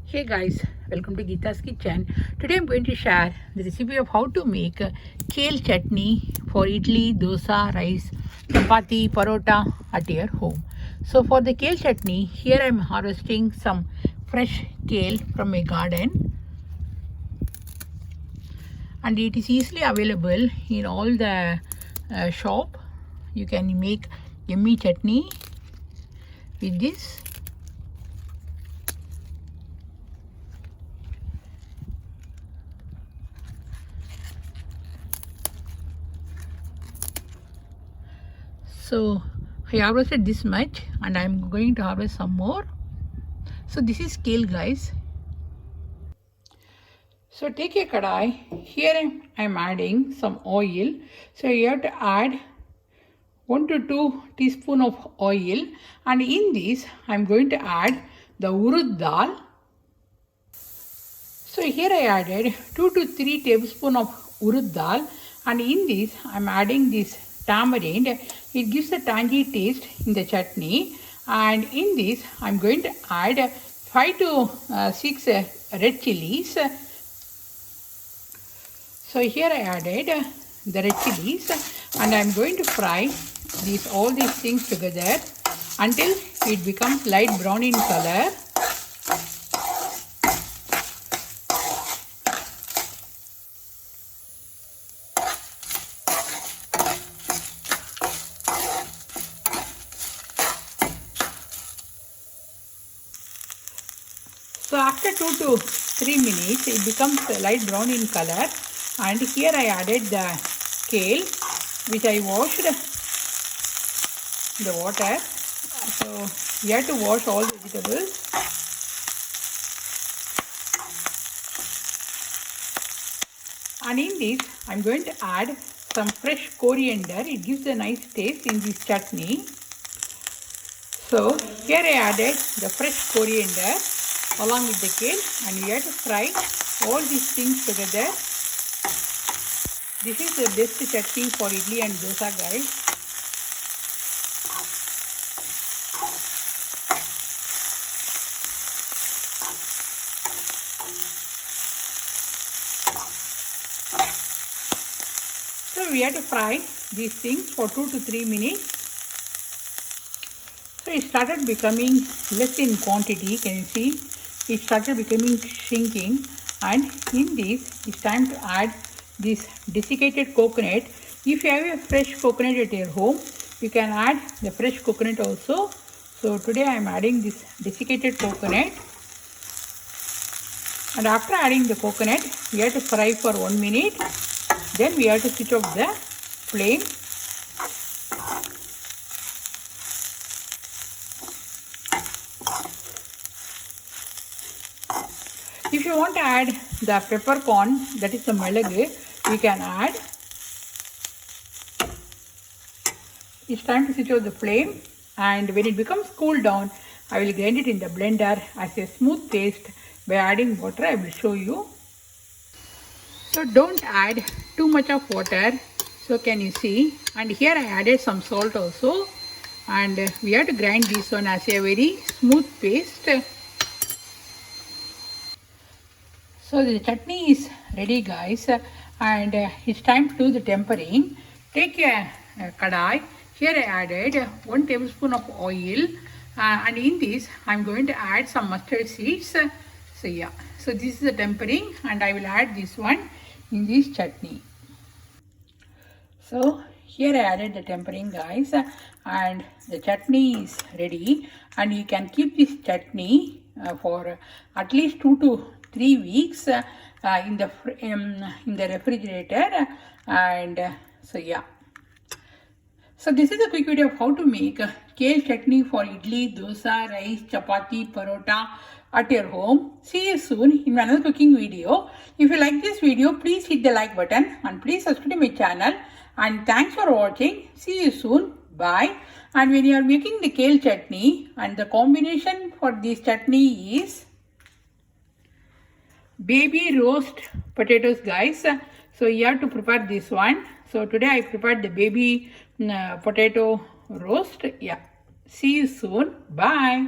Hey guys, welcome to Geeta's Kitchen. Today I'm going to share the recipe of how to make kale chutney for idli, dosa, rice, chapati, parota at your home. So for the kale chutney, here I'm harvesting some fresh kale from my garden, and it is easily available in all the shop. You can make yummy chutney with this. So I harvested this much and I'm going to harvest some more. So this is kale, guys. So take a kadai. Here I'm adding some oil. So you have to add 1 to 2 teaspoon of oil, and in this I'm going to add the urud dal. So here I added 2 to 3 tablespoon of urud dal, and in this I'm adding this tamarind. It gives a tangy taste in the chutney, and in this I'm going to add 5 to 6 red chilies. So here I added the red chilies, and I'm going to fry all these things together until it becomes light brown in color. So after 2 to 3 minutes, it becomes light brown in color, and here I added the kale, which I washed the water. So you have to wash all the vegetables. And in this, I'm going to add some fresh coriander. It gives a nice taste in this chutney. So here I added the fresh coriander along with the kale, and we have to fry all these things together. This is the best chutney for idli and dosa, guys. So we have to fry these things for 2 to 3 minutes. So it started becoming less in quantity. Can you see? It started becoming shrinking, and in this it's time to add this desiccated coconut. If you have a fresh coconut at your home, you can add the fresh coconut also. So today I am adding this desiccated coconut, and after adding the coconut, we have to fry for 1 minute. Then we have to switch off the flame. If you want to add the peppercorn, that is the malagu, you can add. It's time to switch off the flame, and when it becomes cool down, I will grind it in the blender as a smooth paste by adding water. I will show you. So don't add too much of water. So can you see? And here I added some salt also, and we have to grind this one as a very smooth paste. So the chutney is ready, guys, and it's time to do the tempering. Take a kadai. Here I added 1 tablespoon of oil, and in this I'm going to add some mustard seeds. So yeah, so this is the tempering, and I will add this one in this chutney. So here I added the tempering, guys, and the chutney is ready, and you can keep this chutney for at least 2 to 3 weeks in the refrigerator. And so yeah, so this is a quick video of how to make kale chutney for idli, dosa, rice, chapati, parota at your home. See you soon in another cooking video. If you like this video, please hit the like button and please subscribe to my channel. And thanks for watching. See you soon. Bye. And when you are making the kale chutney, and the combination for this chutney is baby roast potatoes, guys. So you have to prepare this one. So today I prepared the baby potato roast. Yeah. See you soon. Bye.